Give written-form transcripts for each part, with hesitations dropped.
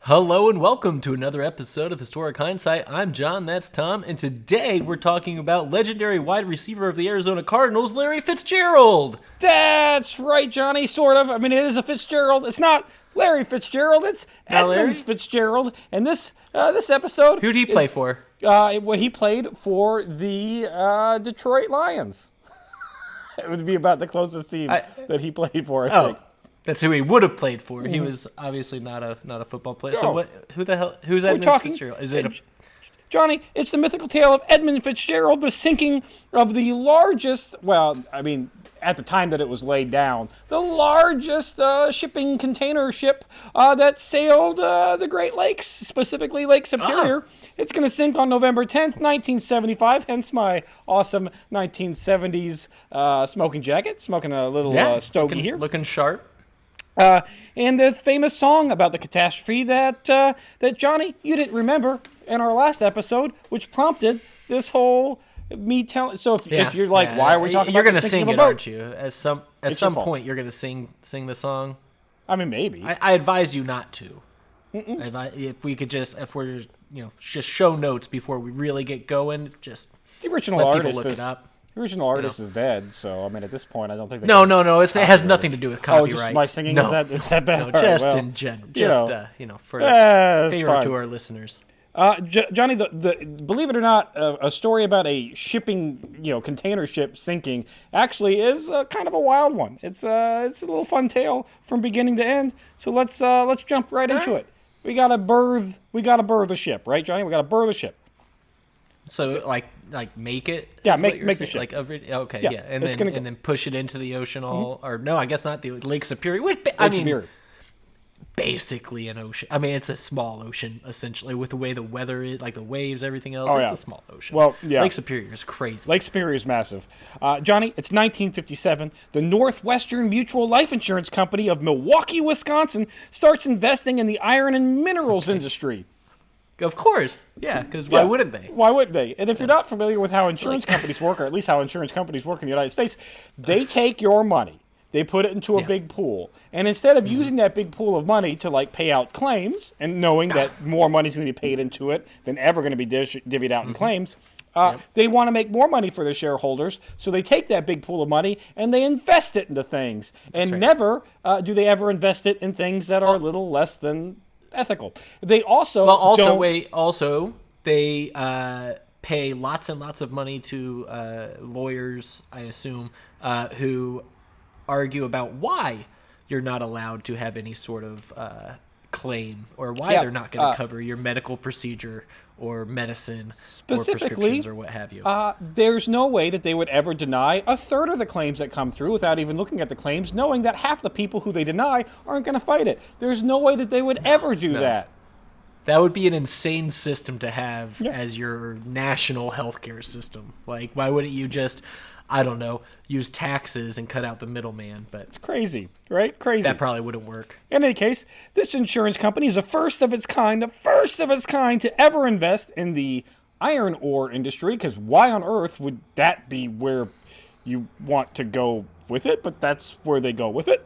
Hello and welcome to another episode of Historic Hindsight. I'm John, that's Tom, and today we're talking about legendary wide receiver of the Arizona Cardinals, Larry Fitzgerald. That's right, Johnny, sort of. I mean, it is a Fitzgerald. It's not Larry Fitzgerald, it's Edmund Fitzgerald. And this episode... Who'd he play for? He played for the Detroit Lions. It would be about the closest team that he played for, I think. That's who he would have played for. He was obviously not a football player. No. So who's Edmund Fitzgerald? Is it Johnny, it's the mythical tale of Edmund Fitzgerald, the sinking of the largest, at the time that it was laid down, the largest shipping container ship that sailed the Great Lakes, specifically Lake Superior. It's going to sink on November 10th, 1975, hence my awesome 1970s smoking jacket, smoking a little stogie here. Looking sharp. And the famous song about the catastrophe that Johnny, you didn't remember in our last episode, which prompted this whole me telling. So if you're like, why are we talking you're about going to sing it, aren't you? At some point, you're going to sing the song. I mean, maybe. I advise you not to. If we're just show notes before we really get going, just the original let artist people look it up. The original artist is dead, so I mean, at this point, I don't think. No. It has nothing to do with copyright. Oh, just my singing no. is that bad? No, just in general, for favor to our listeners. Johnny, believe it or not, a story about a shipping, container ship sinking actually is kind of a wild one. It's a little fun tale from beginning to end. So let's jump right into it. We gotta birth a ship, right, Johnny? We gotta birth a ship. So like make it? Yeah, make the ship. And then push it into the ocean or no, I guess not the Lake Superior. Superior. Basically an ocean. I mean, it's a small ocean, essentially, with the way the weather is, like the waves, everything else. It's a small ocean. Well, yeah. Lake Superior is crazy. Lake Superior is massive. Johnny, it's 1957. The Northwestern Mutual Life Insurance Company of Milwaukee, Wisconsin, starts investing in the iron and minerals industry. Of course. Yeah, because why wouldn't they? Why wouldn't they? And if you're not familiar with how insurance companies work, or at least how insurance companies work in the United States, they take your money. They put it into a big pool. And instead of using that big pool of money to pay out claims and knowing that more money is going to be paid into it than ever going to be divvied out in claims, they want to make more money for their shareholders. So they take that big pool of money and they invest it into things. And never do they ever invest it in things that are a little less than ethical. They they pay lots and lots of money to lawyers, I assume, who argue about why you're not allowed to have any sort of claim or why they're not going to cover your medical procedure or medicine or prescriptions or what have you. There's no way that they would ever deny a third of the claims that come through without even looking at the claims, knowing that half the people who they deny aren't going to fight it. There's no way that they would ever do that. That would be an insane system to have as your national healthcare system. Like, why wouldn't you just, I don't know, use taxes and cut out the middleman? But it's crazy, right? Crazy. That probably wouldn't work. In any case, this insurance company is the first of its kind to ever invest in the iron ore industry, because why on earth would that be where you want to go with it? But that's where they go with it.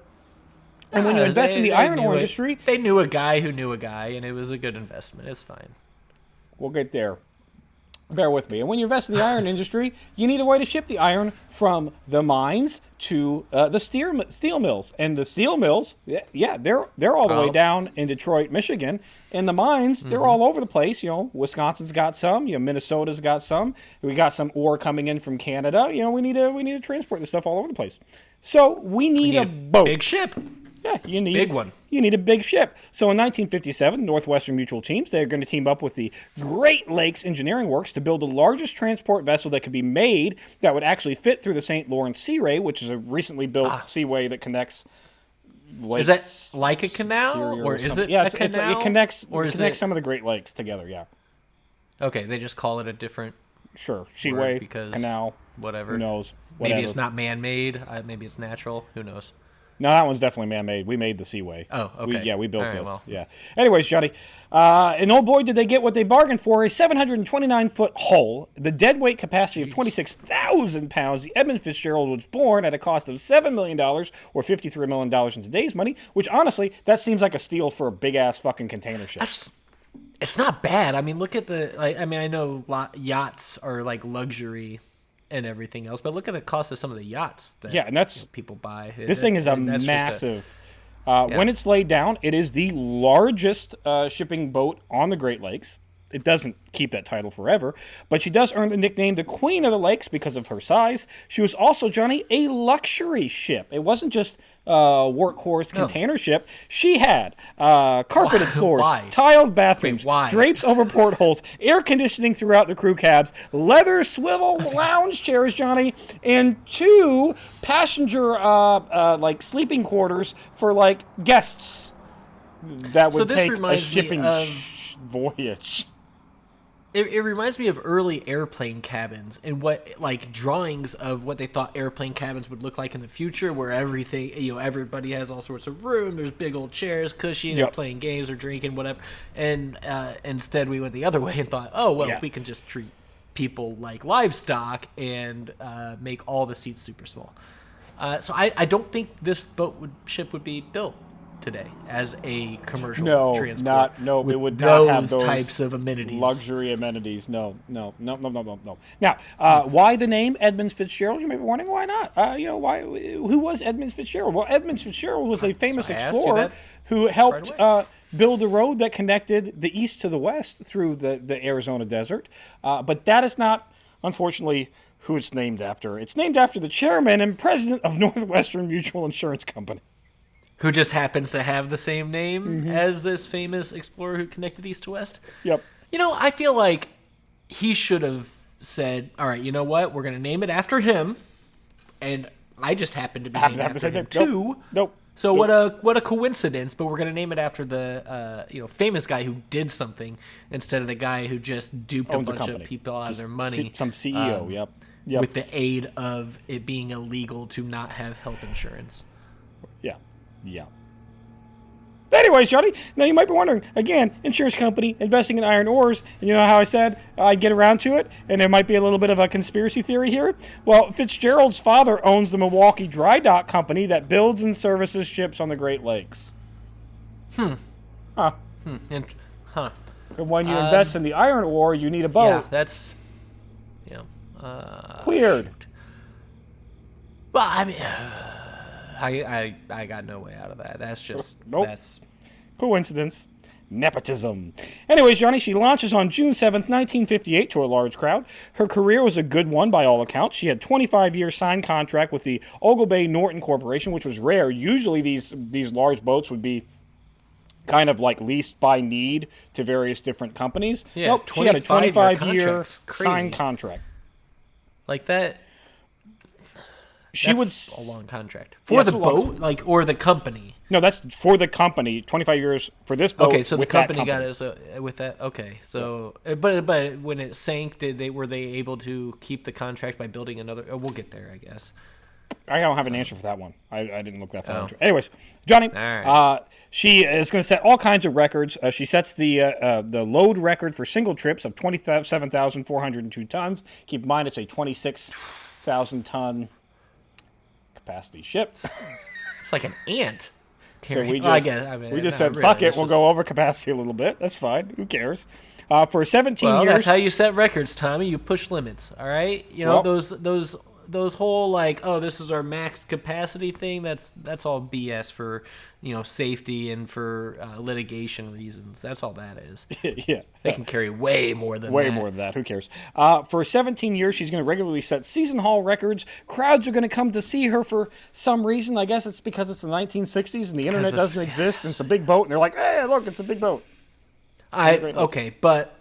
And when you invest in the iron ore industry... They knew a guy who knew a guy, and it was a good investment. It's fine. We'll get there. Bear with me. And when you invest in the iron industry, you need a way to ship the iron from the mines to the steel mills. And the steel mills, they're all the way down in Detroit, Michigan. And the mines, they're all over the place. Wisconsin's got some. Minnesota's got some. We got some ore coming in from Canada. We need to transport this stuff all over the place. So we need a boat. Big ship. Yeah, you need big one. You need a big ship. So in 1957, Northwestern Mutual teams, they're going to team up with the Great Lakes Engineering Works to build the largest transport vessel that could be made that would actually fit through the St. Lawrence Seaway, which is a recently built seaway that connects. Is that like a canal, or is it a canal? It connects some of the Great Lakes together. Yeah. Okay, they just call it a different. Sure, seaway, because canal, whatever. Who knows? Maybe it's not man-made. Maybe it's natural. Who knows? No, that one's definitely man-made. We made the Seaway. Oh, okay. We built All right, this. well. Yeah. Anyways, Johnny, and oh boy, did they get what they bargained for, a 729-foot hull, the deadweight capacity of 26,000 pounds. The Edmund Fitzgerald was born at a cost of $7 million, or $53 million in today's money, which, honestly, that seems like a steal for a big-ass fucking container ship. It's not bad. I mean, look at I know yachts are like luxury and everything else, but look at the cost of some of the yachts that and that's people buy. This thing is a massive. When it's laid down, it is the largest shipping boat on the Great Lakes. It doesn't keep that title forever, but she does earn the nickname the Queen of the Lakes because of her size. She was also, Johnny, a luxury ship. It wasn't just a workhorse container ship. She had carpeted floors, tiled bathrooms, drapes over portholes, air conditioning throughout the crew cabs, leather swivel lounge chairs, Johnny, and 2 passenger like sleeping quarters for like guests that would take a shipping voyage. It reminds me of early airplane cabins and what like drawings of what they thought airplane cabins would look like in the future, where everything, everybody has all sorts of room. There's big old chairs, cushy, they're playing games or drinking, whatever. And instead, we went the other way and thought, we can just treat people like livestock and make all the seats super small. So I don't think this ship would be built today as a commercial transport. It would not have those types of amenities, luxury amenities. No. Now, why the name Edmund Fitzgerald? You may be wondering why not. Why? Who was Edmund Fitzgerald? Well, Edmund Fitzgerald was a famous explorer who helped build a road that connected the east to the west through the Arizona desert. But that is not, unfortunately, who it's named after. It's named after the chairman and president of Northwestern Mutual Insurance Company, who just happens to have the same name as this famous explorer who connected east to west. Yep. I feel like he should have said, all right, you know what? We're going to name it after him. And I just happen to be named after him too. Nope. So what a coincidence, but we're going to name it after the famous guy who did something instead of the guy who just duped a bunch of people out of their money. Some CEO, yep. With the aid of it being illegal to not have health insurance. Yeah. Anyways, Johnny, now you might be wondering, again, insurance company investing in iron ores, and you know how I said I'd get around to it, and there might be a little bit of a conspiracy theory here? Well, Fitzgerald's father owns the Milwaukee Dry Dock Company that builds and services ships on the Great Lakes. And when you invest in the iron ore, you need a boat. Yeah, that's... Weird. Shoot. Well, I mean... I got no way out of that. That's just that's coincidence. Nepotism. Anyways, Johnny, she launches on June 7th, 1958 to a large crowd. Her career was a good one by all accounts. She had 25-year signed contract with the Oglebay Norton Corporation, which was rare. Usually these large boats would be kind of like leased by need to various different companies. Yeah, nope, she had a 25-year signed contract. Like that. That's a long contract for the boat, or the company. No, that's for the company. 25 years for this boat. Okay, so the company got us with that. Okay, so but when it sank, were they able to keep the contract by building another? We'll get there, I guess. I don't have an answer for that one. I didn't look that far into it. Anyways, Johnny, she is going to set all kinds of records. She sets the load record for single trips of 27,402 tons. Keep in mind, it's a 26,000-ton capacity ship. It's like an ant. So we just said, fuck it, we'll go over capacity a little bit. That's fine. Who cares? For 17 years. That's how you set records, Tommy. You push limits, all right? Those whole this is our max capacity thing, that's all BS for safety and for litigation reasons. That's all that is. Yeah, they can carry way more than that. Who cares? For 17 years, she's going to regularly set season haul records. Crowds are going to come to see her for some reason. I guess it's because it's the 1960s and the internet doesn't exist. And it's a big boat, and they're like, "Hey, look, it's a big boat." Okay, but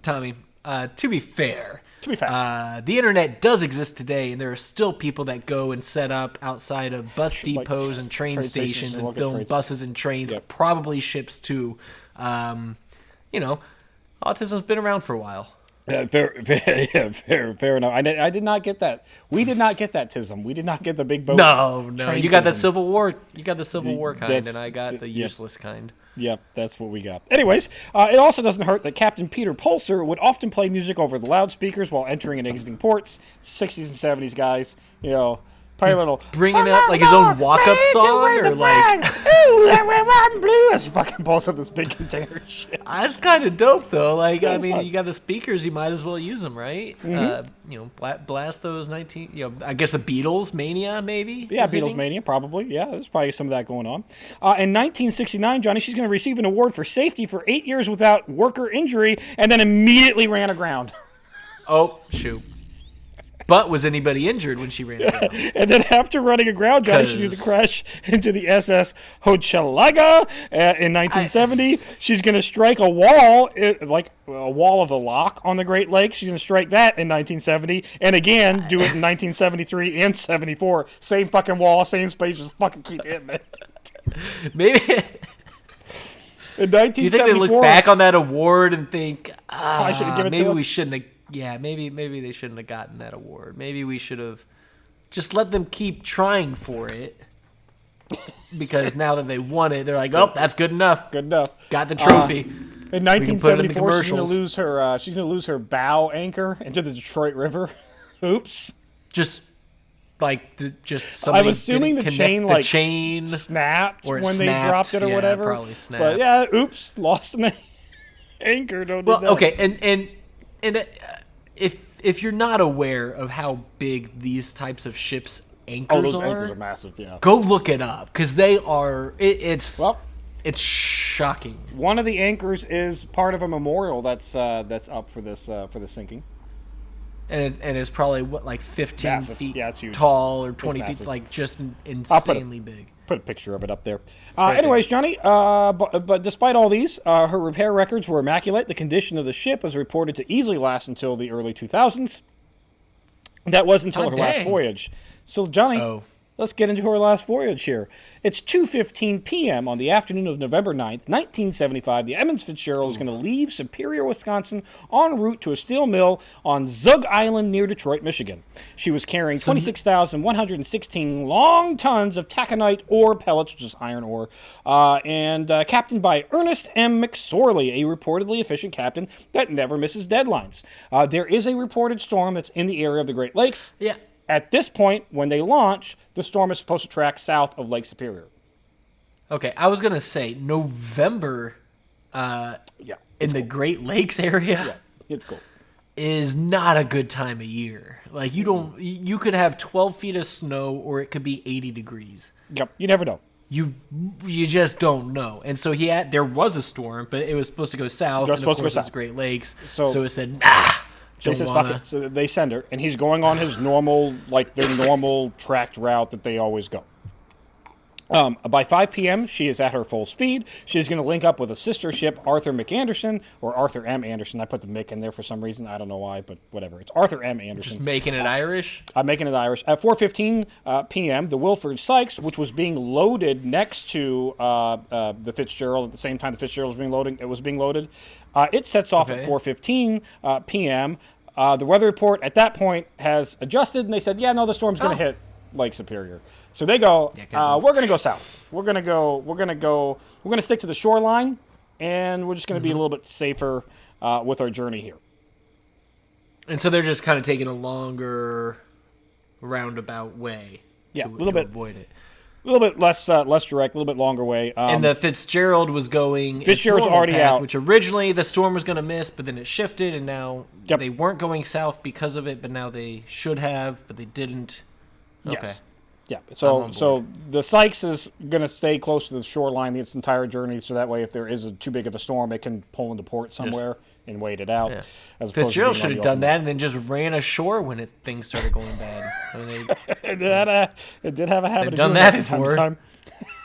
Tommy, to be fair. The internet does exist today, and there are still people that go and set up outside of bus depots and train stations and film buses and trains, probably ships too. Autism's been around for a while. Fair enough. I did not get that. We did not get that, Tism. We did not get the big boat. No. You got the train-tism. Civil War. You got the Civil War kind, That's- and I got the yeah. useless kind. Yep, that's what we got. Anyways, it also doesn't hurt that Captain Peter Pulser would often play music over the loudspeakers while entering and exiting ports. 60s and 70s guys, play a little. Bringing up like his own walk-up song, or like ooh, I'm blue. As he fucking pulls up this big container of shit. that's kind of dope though. Like I it's mean, fun. you got the speakers, you might as well use them, right? Blast those 19. I guess the Beatles Mania maybe. Yeah, was Beatles hitting? Mania, probably. Yeah, there's probably some of that going on. In 1969, Johnny, she's going to receive an award for safety for 8 years without worker injury, and then immediately ran aground. Oh shoot! But was anybody injured when she ran around? And then after running aground, Johnny, she's going to crash into the SS Hochelaga in 1970. She's going to strike a wall, like a wall of the lock on the Great Lakes. She's going to strike that in 1970. And again, do it in 1973 and 74. Same fucking wall, same space, just fucking keep hitting it. Maybe. In Do you think they 1974, look back on that award and think, I should have given it to maybe us? we shouldn't have? Yeah, maybe they shouldn't have gotten that award. Maybe we should have just let them keep trying for it. Because now that they won it, they're like, oh, that's good enough. Good enough. Got the trophy. In can put it in the 1974, commercials. she's gonna lose her bow anchor into the Detroit River. Oops. Just like somebody I'm assuming the didn't chain connect like the chain. snapped or it when they snapped. dropped it or Yeah, whatever. probably snapped. But yeah, oops, lost an anchor. Don't do Well, that. okay, and if you're not aware of how big these types of ships anchors Oh, those are, anchors are massive. Yeah. go look it up because they are. It's Well, shocking. one of the anchors is part of a memorial that's up for this sinking. And it's probably like 15 Massive. feet Yeah, it's huge. tall or 20 feet, massive. like just insanely big. Put a picture of it up there. right Anyways, Johnny, but despite all these, her repair records were immaculate. The condition of the ship was reported to easily last until the early 2000s. That was until God her last dang. voyage. So, Johnny, Oh. let's get into her last voyage here. It's 2:15 p.m. on the afternoon of November 9th, 1975. The Edmund Fitzgerald is going to leave Superior, Wisconsin, en route to a steel mill on Zug Island near Detroit, Michigan. She was carrying 26,116 long tons of taconite ore pellets, which is iron ore, and captained by Ernest M. McSorley, a reportedly efficient captain that never misses deadlines. There is a reported storm that's in the area of the Great Lakes. Yeah. At this point, when they launch, the storm is supposed to track south of Lake Superior. Okay, I was gonna say November Yeah. in the Great Lakes area It's cool. is not a good time of year. Like you could have 12 feet of snow or it could be 80 degrees. Yep. You never know. You just don't know. And so there was a storm, but it was supposed to go south. It was And of supposed to go course, it's south. Great Lakes. So- So it said, nah. So he Don't says, fuck wanna. it. So they send her, and he's going on his normal, their normal tracked route that they always go. By 5 p.m., she is at her full speed. She's going to link up with a sister ship, Arthur McAnderson, or Arthur M. Anderson. I put the Mick in there for some reason. I don't know why, but whatever. It's Arthur M. Anderson. Just making it Irish. I'm making it Irish. At 4:15 p.m., the Wilfred Sykes, which was being loaded next to the Fitzgerald at the same time the Fitzgerald was being loaded, it sets off at Okay. 4:15 p.m. The weather report at that point has adjusted, and they said, "Yeah, no, the storm's going to hit Lake Superior." So they go, Yeah, good enough. "We're going to go south. We're going to stick to the shoreline, and we're just going to be a little bit safer with our journey here." And so they're just kind of taking a longer roundabout way. Yeah, to, a little to bit. avoid it. A little bit less direct, a little bit longer way. And the Fitzgerald was going. its Fitzgerald's normal already path, out. Which originally the storm was going to miss, but then it shifted, and now Yep. they weren't going south because of it, but now they should have, but they didn't. Okay. Yes. Yeah. I'm So on so the Sykes is going to stay close to the shoreline its entire journey, so that way if there is too big of a storm, it can pull into port somewhere and wait it out. Yeah. As opposed Fitzgerald to should being have on done the that and then just ran ashore when things started going bad. I mean, It did have a habit They've of done doing that from time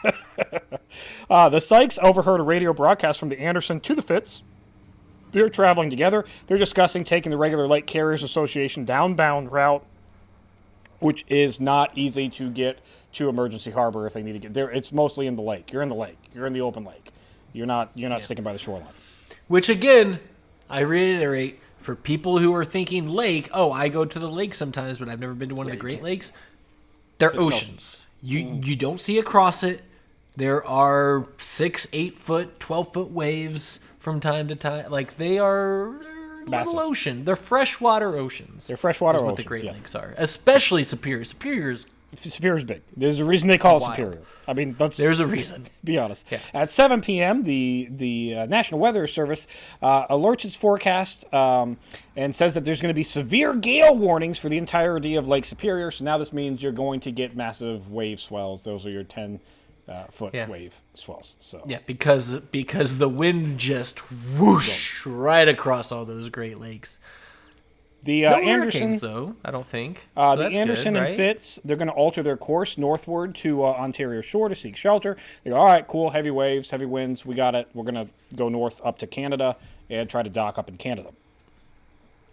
to before. time. The Sykes overheard a radio broadcast from the Anderson to the Fitz. They're traveling together. They're discussing taking the regular Lake Carriers Association downbound route, which is not easy to get to Emergency Harbor if they need to get there. It's mostly in the lake. You're in the lake. You're in the open lake. You're not sticking by the shoreline. which again, I reiterate, for people who are thinking lake, oh, I go to the lake sometimes, but I've never been to one of the Great Lakes. They're oceans. You don't see across it. There are 6, 8 foot, 12-foot waves from time to time. Like they are little ocean. They're freshwater oceans. They're freshwater oceans. What the Great Lakes are, especially Superior. Superior's big. There's a reason they call it Superior. I mean, there's a reason. Be honest. Yeah. At 7 p.m., the National Weather Service alerts its forecast and says that there's going to be severe gale warnings for the entirety of Lake Superior. So now this means you're going to get massive wave swells. Those are your 10-foot wave swells. So because the wind just whoosh right across all those Great Lakes. The no Anderson, hurricanes, though, I don't think. So the Anderson good, right? and Fitz, they're going to alter their course northward to Ontario shore to seek shelter. They go, all right, cool, heavy waves, heavy winds, we got it. We're going to go north up to Canada and try to dock up in Canada.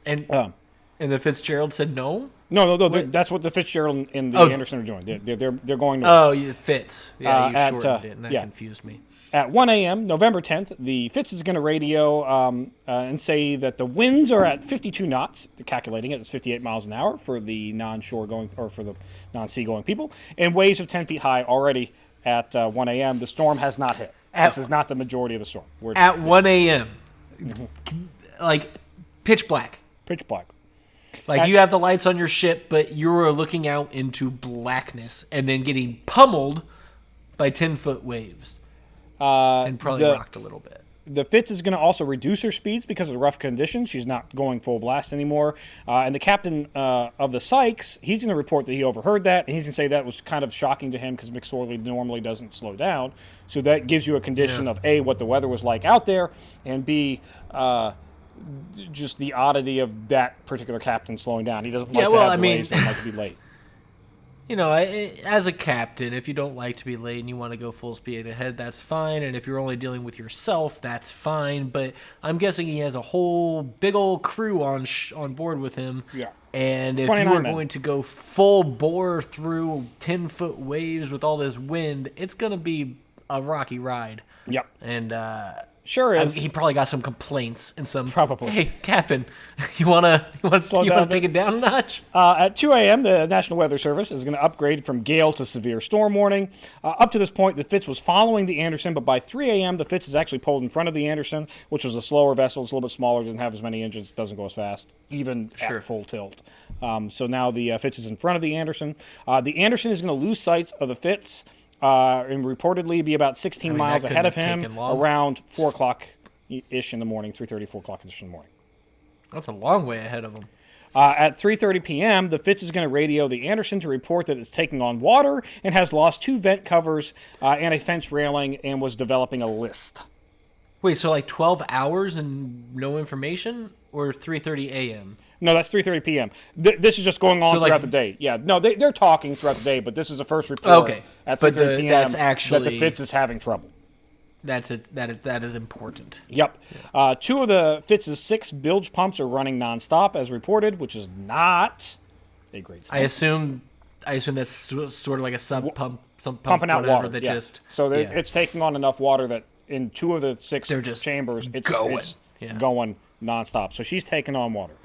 And the Fitzgerald said no? No. That's what the Fitzgerald and the Anderson are doing. They're going north. Oh, it fits. Yeah, you shortened it, and that confused me. At 1 a.m., November 10th, the Fitz is going to radio and say that the winds are at 52 knots. They're calculating it. It's 58 miles an hour for the non-shore going or for the non-sea going people, and waves of 10 feet high already at 1 a.m. The storm has not hit. This is not the majority of the storm. At 1 a.m., like pitch black. Pitch black. Like you have the lights on your ship, but you're looking out into blackness and then getting pummeled by 10-foot waves. And probably rocked a little bit. The Fitz is going to also reduce her speeds because of the rough conditions. She's not going full blast anymore. And the captain of the Sykes, he's going to report that he overheard that. And he's going to say that was kind of shocking to him because McSorley normally doesn't slow down. So that gives you a condition of, A, what the weather was like out there, and B, just the oddity of that particular captain slowing down. He doesn't like to have delays and like to be late. You know, as a captain, if you don't like to be late and you want to go full speed ahead, that's fine. And if you're only dealing with yourself, that's fine. But I'm guessing he has a whole big old crew on board with him. Yeah. And if you are going to go full bore through 10-foot waves with all this wind, it's going to be a rocky ride. Yep. And sure is. He probably got some complaints and some. Probably. Hey, Captain, you wanna take it down a notch? At 2 a.m., the National Weather Service is going to upgrade from gale to severe storm warning. Up to this point, the Fitz was following the Anderson, but by 3 a.m., the Fitz is actually pulled in front of the Anderson, which was a slower vessel. It's a little bit smaller, doesn't have as many engines, doesn't go as fast, even at full tilt. So now the Fitz is in front of the Anderson. The Anderson is going to lose sight of the Fitz. And reportedly be about 16 miles ahead of him around 4 o'clock-ish in the morning, 3:30, 4 o'clock-ish in the morning. That's a long way ahead of him. At 3:30 p.m., the Fitz is going to radio the Anderson to report that it's taking on water and has lost 2 vent covers and a fence railing and was developing a list. Wait, so like 12 hours and no information? Or 3:30 a.m.? No, that's 3:30 p.m. This is just going on throughout the day. Yeah, no, they're talking throughout the day, but this is the first report at 3:30 p.m. That's actually, that the Fitz is having trouble. That is important. Yep. 2 of the Fitz's 6 bilge pumps are running nonstop, as reported, which is not a great sign. I assume that's sort of like a sub pump, pumping out water. That it's taking on enough water that in 2 of the 6 chambers, it's going nonstop. So she's taking on water.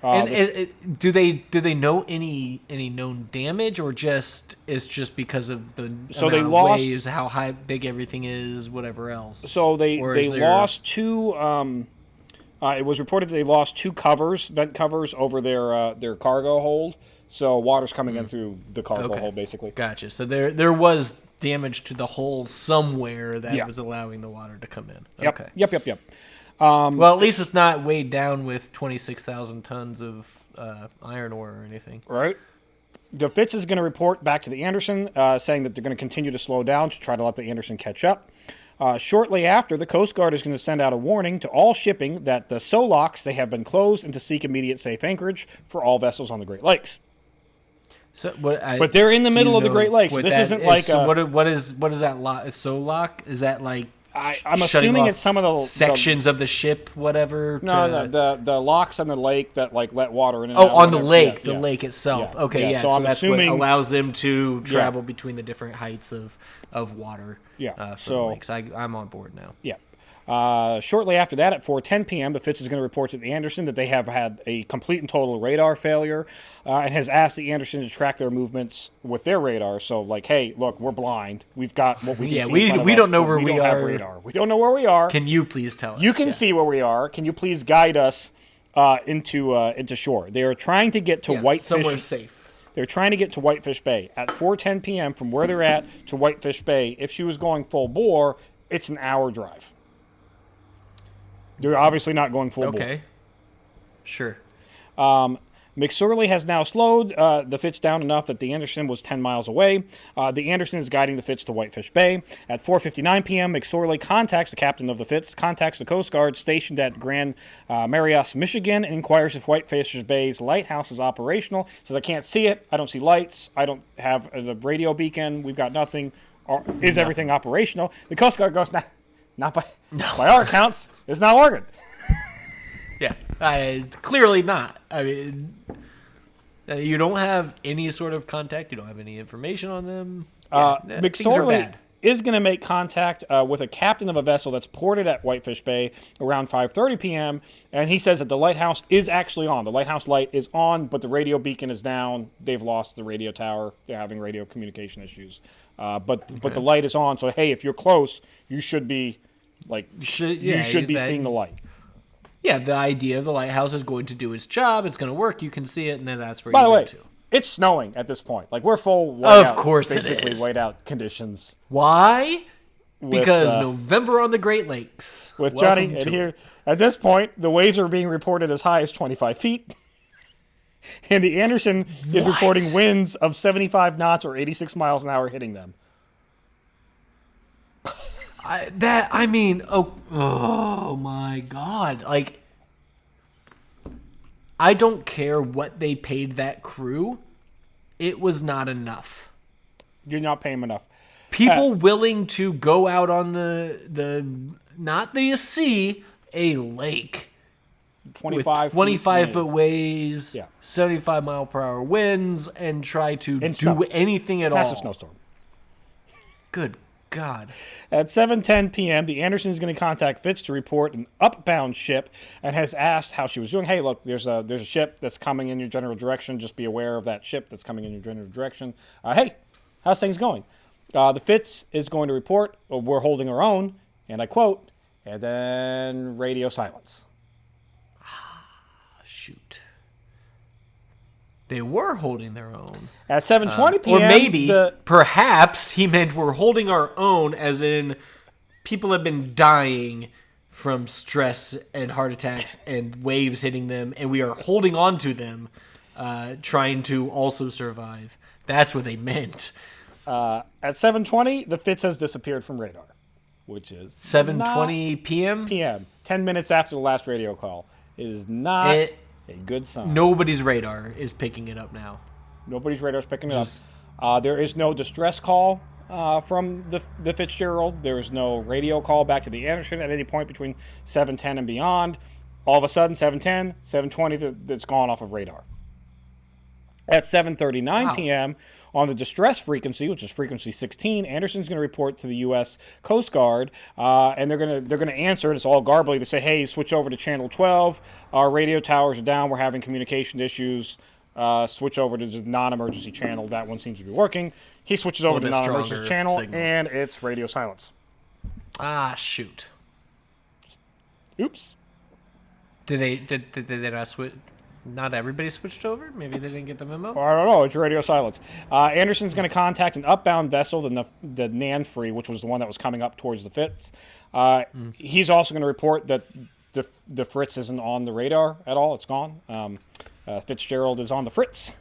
Do they know any known damage, or it's just because of the amount of waves, how big everything is, whatever else? So they lost 2. It was reported that they lost 2 vent covers over their cargo hold. So water's coming in through the cargo hold, basically. Gotcha. So there was damage to the hull somewhere that was allowing the water to come in. Yep. Okay. Yep. Well, at least it's not weighed down with 26,000 tons of iron ore or anything. Right. The Fitz is going to report back to the Anderson, saying that they're going to continue to slow down to try to let the Anderson catch up. Shortly after, the Coast Guard is going to send out a warning to all shipping that the SOLOCs, they have been closed and to seek immediate safe anchorage for all vessels on the Great Lakes. So, but they're in the middle of the Great Lakes. This isn't like so what is that SOLOC? Is that like I'm assuming it's some of the sections of the ship, whatever. No, the locks on the lake that like let water in. And out on the lake, the lake itself. Yeah. Okay, So I'm that's assuming what allows them to travel between the different heights of water. Yeah. For the lakes. I'm on board now. Yeah. Shortly after that, at 4:10 p.m., the Fitz is going to report to the Anderson that they have had a complete and total radar failure, and has asked the Anderson to track their movements with their radar. So, like, hey, look, we're blind. We've got what we can see. We don't know where we don't are. Have radar. We don't know where we are. Can you please tell us? You can see where we are. Can you please guide us into shore? They are trying to get to Whitefish. Somewhere safe. They're trying to get to Whitefish Bay at 4:10 p.m. from where they're at to Whitefish Bay. If she was going full bore, it's an hour drive. They're obviously not going full bore. Okay. Sure. McSorley has now slowed the Fitz down enough that the Anderson was 10 miles away. The Anderson is guiding the Fitz to Whitefish Bay. At 4:59 p.m., McSorley contacts the captain of the Fitz, contacts the Coast Guard stationed at Grand Marias, Michigan, and inquires if Whitefish Bay's lighthouse is operational. Says, I can't see it. I don't see lights. I don't have the radio beacon. We've got nothing. Is everything operational? The Coast Guard goes, not by our accounts. It's not working. Yeah, clearly not. I mean, you don't have any sort of contact. You don't have any information on them. McSorley is going to make contact with a captain of a vessel that's ported at Whitefish Bay around 5:30 p.m., and he says that the lighthouse is actually on. The lighthouse light is on, but the radio beacon is down. They've lost the radio tower. They're having radio communication issues. But the light is on, so, hey, if you're close, you should be, seeing the light. Yeah, the idea of the lighthouse is going to do its job. It's going to work. You can see it, and then that's where By you the go way, to. it's snowing at this point. Like, we're full whiteout. Of course basically it is. Whiteout conditions. Why? Because November on the Great Lakes. With Johnny, and here, at this point, the waves are being reported as high as 25 feet. And the Anderson is reporting winds of 75 knots or 86 miles an hour hitting them. Oh my God. Like, I don't care what they paid that crew. It was not enough. You're not paying them enough. People willing to go out on not the sea, a lake. 25 foot waves, 75 mile per hour winds, and try to do anything at all. Massive snowstorm. Good God. At 7:10 p.m., the Anderson is going to contact Fitz to report an upbound ship and has asked how she was doing. Hey, look, there's a ship that's coming in your general direction. Just be aware of that ship that's coming in your general direction. Hey, how's things going? The Fitz is going to report, we're holding our own, and I quote, and then radio silence. Shoot. They were holding their own. At 7:20 p.m. Or maybe, perhaps, he meant we're holding our own as in people have been dying from stress and heart attacks and waves hitting them, and we are holding on to them, trying to also survive. That's what they meant. At 7:20, the Fitz has disappeared from radar, which is 7:20 p.m.? p.m., 10 minutes after the last radio call. It is not a good sign. Nobody's radar is picking it up now. Nobody's radar is picking it up. There is no distress call from the Fitzgerald. There is no radio call back to the Anderson at any point between 7:10 and beyond. All of a sudden, 7:10, 7:20, that's gone off of radar. At 7:39 p.m., on the distress frequency, which is frequency 16, Anderson's going to report to the U.S. Coast Guard, and they're going to answer it. It's all garbly. They say, "Hey, switch over to channel 12. Our radio towers are down. We're having communication issues. Switch over to the non-emergency channel. That one seems to be working." He switches over to the non-emergency channel, and it's radio silence. Shoot. Oops. Did they not switch? Not everybody switched over? Maybe they didn't get the memo? I don't know. It's radio silence. Anderson's going to contact an upbound vessel, the Nanfree, which was the one that was coming up towards the Fitz. He's also going to report that the Fritz isn't on the radar at all. It's gone. Fitzgerald is on the Fritz.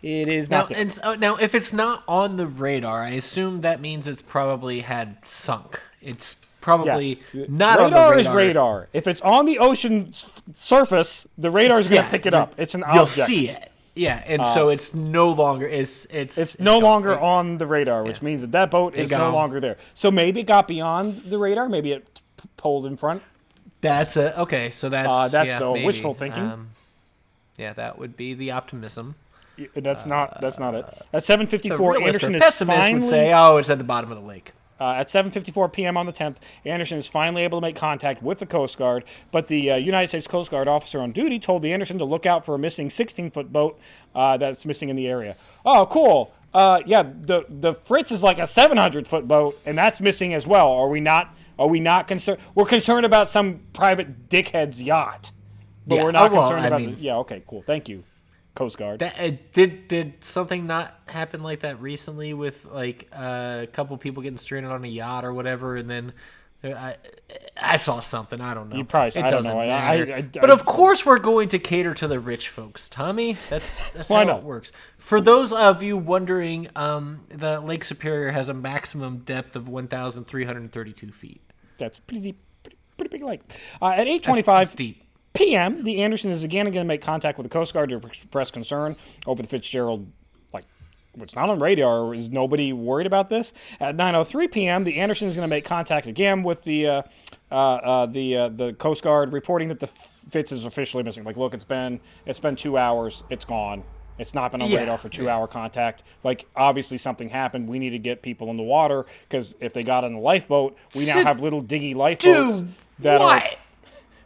It is not there. Now, if it's not on the radar, I assume that means it's probably had sunk. It's probably not on the radar. Radar is radar. If it's on the ocean surface, the radar is going to pick it up. It's an object. You'll see it. Yeah, and so it's no longer it's no longer on the radar, which means that boat is no longer there. So maybe it got beyond the radar. Maybe it pulled in front. That's okay. So that's the wishful thinking. That would be the optimism. That's not it. At 7:54, the Anderson is pessimist would say, "Oh, it's at the bottom of the lake." At 7:54 p.m. on the 10th, Anderson is finally able to make contact with the Coast Guard, but the United States Coast Guard officer on duty told the Anderson to look out for a missing 16-foot boat that's missing in the area. Oh, cool. The Fritz is like a 700-foot boat, and that's missing as well. Are we not concerned? We're concerned about some private dickhead's yacht, but we're not concerned about it. Yeah, okay, cool. Thank you, Coast Guard. Did something not happen like that recently with like a couple people getting stranded on a yacht or whatever, and then I saw something. I don't know. You probably. It I doesn't don't know. matter. But of course, we're going to cater to the rich folks, Tommy. That's how it works. For those of you wondering, the Lake Superior has a maximum depth of 1,332 feet. That's pretty big lake. At 8:25 p.m., the Anderson is again going to make contact with the Coast Guard to express concern over the Fitzgerald. Like, it's not on radar. Is nobody worried about this? At 9:03 p.m., the Anderson is going to make contact again with the Coast Guard, reporting that the Fitz is officially missing. Like, look, it's been 2 hours. It's gone. It's not been on radar for 2-hour contact. Like, obviously something happened. We need to get people in the water because if they got on the lifeboat, we now have little diggy lifeboats that are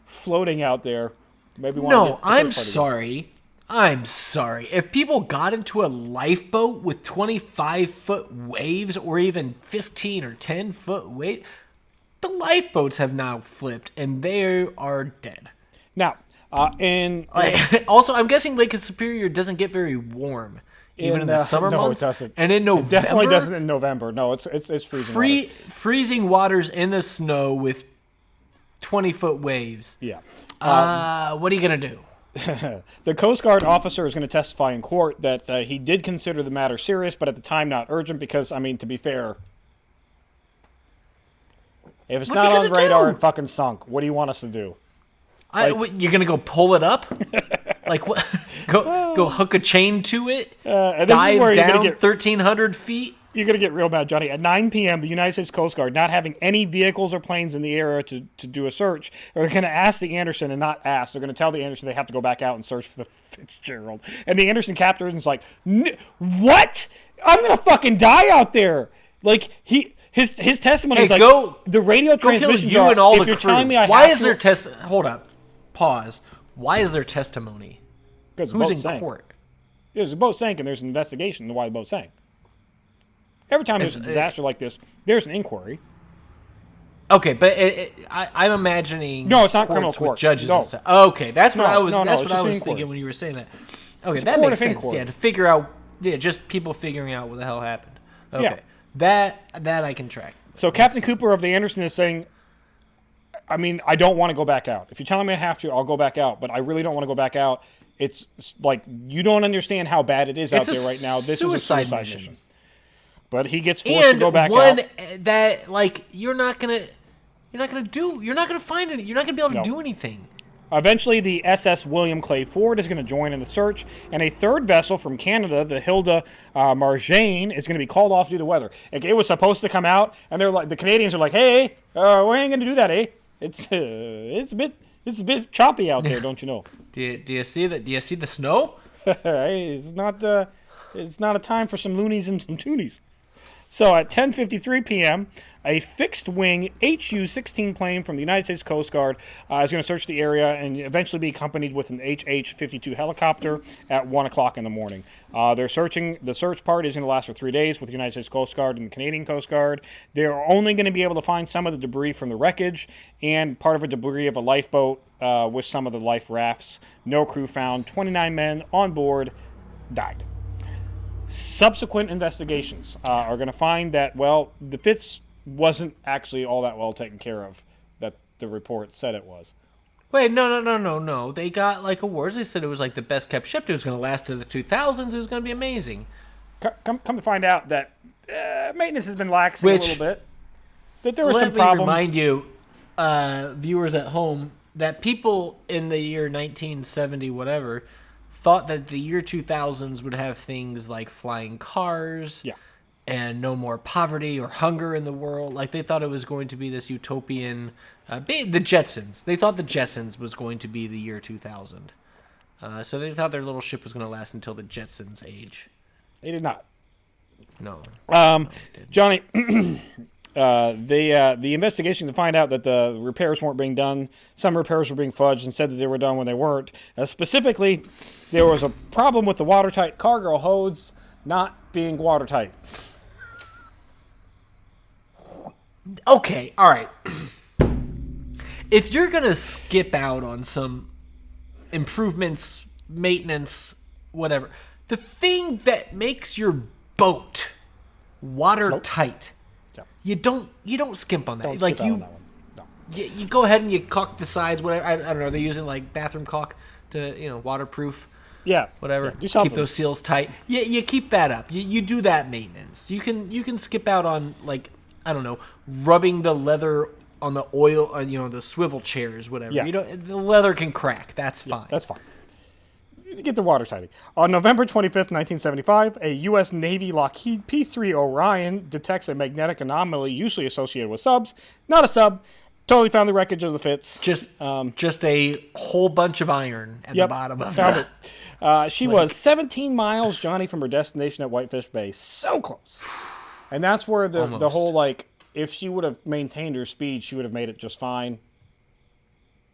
floating out there. Maybe I'm sorry. If people got into a lifeboat with 25-foot waves or even 15 or 10-foot waves, the lifeboats have now flipped and they are dead. Now, also, I'm guessing Lake Superior doesn't get very warm, even in the summer months. No, it doesn't. And in November, it definitely doesn't in November. No, it's freezing. Freezing waters in the snow with 20-foot waves. Yeah. What are you gonna do? The Coast Guard officer is going to testify in court that he did consider the matter serious, but at the time not urgent because, I mean, to be fair, if it's not on radar and fucking sunk, what do you want us to do? You're gonna go pull it up? Like what? Go hook a chain to it? Dive down 1,300 feet? You're going to get real mad, Johnny. At 9 p.m., the United States Coast Guard, not having any vehicles or planes in the area to do a search, are going to ask the Anderson, and not ask, they're going to tell the Anderson they have to go back out and search for the Fitzgerald. And the Anderson captain is like, what? I'm going to fucking die out there. Like, his testimony is like, the radio transmissions you and all the crew. Why is there Hold up. Pause. Why is there testimony? Who's in court? There's a boat sank, and there's an investigation into why the boat sank. Every time there's a disaster like this, there's an inquiry. Okay, but I'm imagining no, it's not criminal court. With judges and stuff. Okay, that's what I was thinking when you were saying that. Okay, that makes sense. Inquiry. Yeah, to figure out, just people figuring out what the hell happened. Okay, that I can track. So Captain Cooper of the Anderson is saying, I mean, I don't want to go back out. If you're telling me I have to, I'll go back out. But I really don't want to go back out. It's like you don't understand how bad it is out there right now. This is a suicide mission. But he gets forced to go back out. And that, like, you're not gonna find any. You're not gonna be able to do anything. Eventually, the SS William Clay Ford is going to join in the search, and a third vessel from Canada, the Hilda Marjane, is going to be called off due to weather. It was supposed to come out, and they're like, the Canadians are like, "Hey, we ain't going to do that, eh? It's a bit choppy out there, don't you know?" Do you see that? Do you see the snow? Hey, it's not a time for some loonies and some toonies. So at 10:53 p.m., a fixed-wing HU-16 plane from the United States Coast Guard is going to search the area and eventually be accompanied with an HH-52 helicopter at 1 o'clock in the morning. The search part is going to last for 3 days with the United States Coast Guard and the Canadian Coast Guard. They're only going to be able to find some of the debris from the wreckage and part of a debris of a lifeboat with some of the life rafts. No crew found. 29 men on board died. Subsequent investigations are going to find that, well, the Fitz wasn't actually all that well taken care of that the report said it was. Wait, no. They got, like, awards. They said it was, like, the best kept ship. It was going to last to the 2000s. It was going to be amazing. Come to find out that maintenance has been laxing a little bit. That there were some problems. Let me remind you, viewers at home, that people in the year 1970 whatever thought that the year 2000s would have things like flying cars and no more poverty or hunger in the world. Like, they thought it was going to be this utopian... the Jetsons. They thought the Jetsons was going to be the year 2000. So they thought their little ship was going to last until the Jetsons' age. They did not. No. Johnny, the investigation to find out that the repairs weren't being done. Some repairs were being fudged and said that they were done when they weren't. Specifically, there was a problem with the watertight cargo hose not being watertight. Okay, all right. If you're going to skip out on some improvements, maintenance, whatever, the thing that makes your boat watertight, you don't skimp on that. Don't like skip out on that one. No. You go ahead and you caulk the sides, whatever. I don't know. They're using like bathroom caulk to waterproof. Yeah, whatever. Yeah, keep those seals tight. You keep that up. You do that maintenance. You can skip out on, like, I don't know, rubbing the leather on the oil, the swivel chairs, whatever. Yeah. The leather can crack. That's fine. That's fine. Get the watertighting. On November 25th, 1975, a U.S. Navy Lockheed P-3 Orion detects a magnetic anomaly usually associated with subs. Not a sub. Totally found the wreckage of the Fitz. Just a whole bunch of iron at the bottom of it. She was 17 miles, Johnny, from her destination at Whitefish Bay. So close. And that's where the whole, like, if she would have maintained her speed, she would have made it just fine.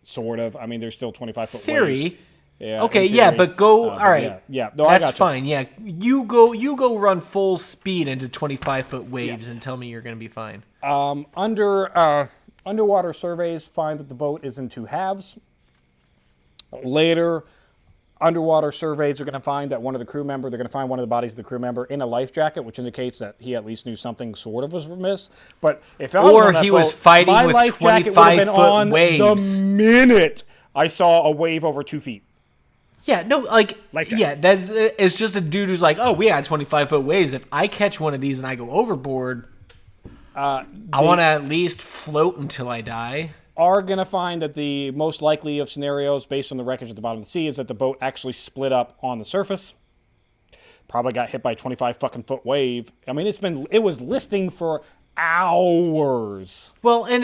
Sort of. I mean, there's still 25-foot theory. waves. Yeah, okay, yeah, but go. All right. Yeah. No, that's fine. Yeah, you go run full speed into 25-foot waves and tell me you're going to be fine. Underwater surveys find that the boat is in two halves. Later, underwater surveys are going to find that they're going to find one of the bodies of the crew member in a life jacket, which indicates that he at least knew something sort of was remiss. But if I was on that he boat, was fighting my with life jacket would have been 25-foot waves. The minute I saw a wave over 2 feet. Yeah, no, it's just a dude who's like, oh, we had 25-foot waves. If I catch one of these and I go overboard, I want to at least float until I die. Are going to find that the most likely of scenarios, based on the wreckage at the bottom of the sea, is that the boat actually split up on the surface. Probably got hit by a 25-fucking-foot wave. I mean, it was listing for hours. Well, and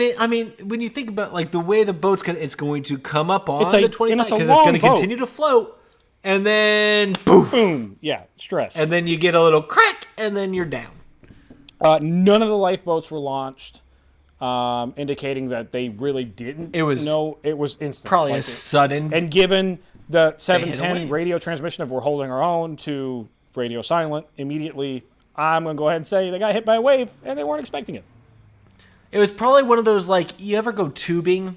when you think about, like, the way the boat's it's going to come up on the 25, because it's going to continue to float, and then boom. Yeah, stress. And then you get a little crack, and then you're down. None of the lifeboats were launched, indicating that they really didn't know. It was instant. Probably a sudden. And given the 710 radio transmission of "we're holding our own" to radio silent, immediately, I'm going to go ahead and say they got hit by a wave, and they weren't expecting it. It was probably one of those, like, you ever go tubing?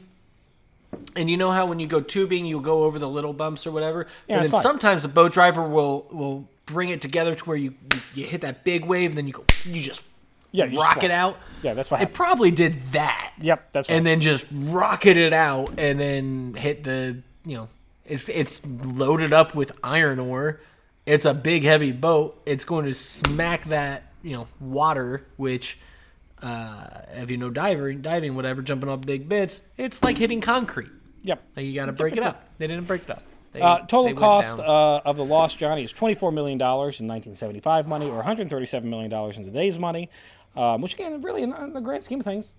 And you know how when you go tubing, you'll go over the little bumps or whatever? Yeah, but then sometimes the boat driver will bring it together to where you hit that big wave, and then you just rocket out. Yeah, that's what happened. It probably did that. Yep, that's what and then just rocketed out, and then hit the, it's loaded up with iron ore. It's a big, heavy boat. It's going to smack that, water, which, if you know diving, whatever, jumping off big bits, it's like hitting concrete. Yep. Like you got to break it up. They didn't break it up. Total cost of the loss, Johnny, is $24 million in 1975 money, or $137 million in today's money, which, again, really, in the grand scheme of things,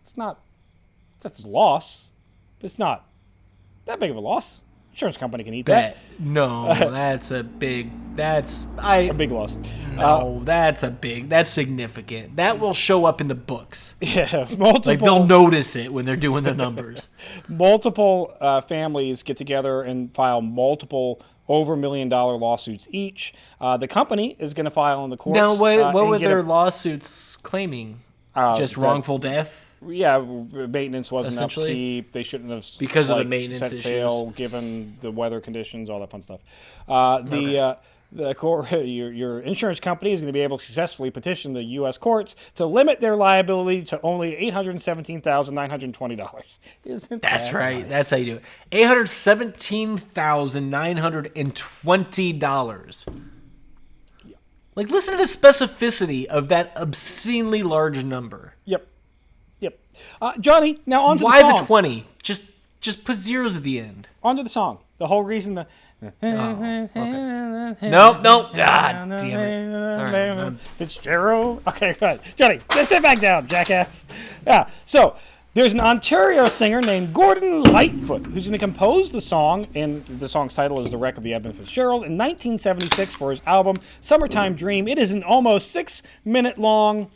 that's a loss. It's not that big of a loss. Insurance company can eat that. No, that's a big loss. No, that's significant. That will show up in the books. Yeah, multiple. Like, they'll notice it when they're doing the numbers. Multiple families get together and file multiple over $1 million lawsuits each. The company is going to file in the courts. Now, what were their lawsuits claiming? Just wrongful death? Yeah, maintenance wasn't upkeep. They shouldn't have because of the maintenance set issues. sail given the weather conditions, all that fun stuff. The court, your insurance company is going to be able to successfully petition the U.S. courts to limit their liability to only $817,920. Isn't That's that right. Nice? That's how you do it. $817,920. Like, listen to the specificity of that obscenely large number. Yep. Johnny, now on to the song. Why the 20? Just put zeros at the end. On to the song. The whole reason the... okay. Nope. God damn it. All right, Fitzgerald. Okay, good. Johnny, let's sit back down, jackass. Yeah, so there's an Ontario singer named Gordon Lightfoot who's going to compose the song, and the song's title is The Wreck of the Edmund Fitzgerald, in 1976 for his album Summertime Dream. It is an almost 6-minute long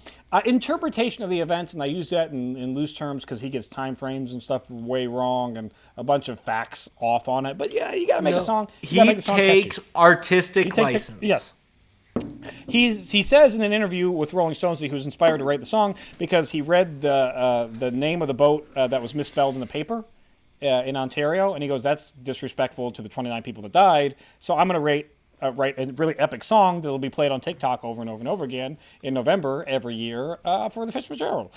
Interpretation of the events, and I use that in loose terms because he gets time frames and stuff way wrong and a bunch of facts off on it. But yeah, you got to make a song. He takes artistic license. Yes. He says in an interview with Rolling Stones that he was inspired to write the song because he read the name of the boat that was misspelled in the paper in Ontario, and he goes, "That's disrespectful to the 29 people that died. So I'm going to write a really epic song that'll be played on TikTok over and over and over again in November every year for the Fitzgerald."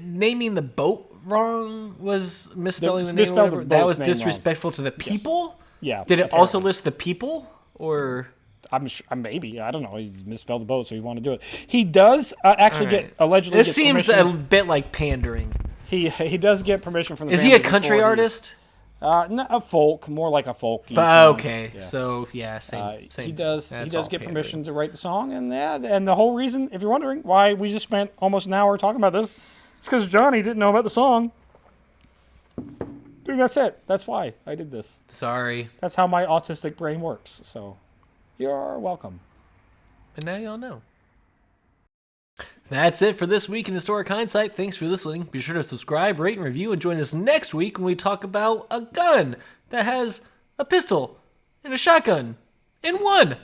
Naming the boat wrong was misspelling the name. Misspelled the That was boat's name disrespectful to the people. Yeah. Did it also list the people, or I'm sure, maybe, I don't know. He misspelled the boat, so he wanted to do it. He does actually allegedly. This seems a bit like pandering. He does get permission from the. Is he a country artist? No, a folk, more like a folk. Okay, yeah. So yeah, same. He does get permission to write the song, and the whole reason, if you're wondering why we just spent almost an hour talking about this, it's because Johnny didn't know about the song. Dude, that's it. That's why I did this. Sorry. That's how my autistic brain works. So, you're welcome. And now y'all know. That's it for this week in Historic Hindsight. Thanks for listening. Be sure to subscribe, rate, and review, and join us next week when we talk about a gun that has a pistol and a shotgun in one.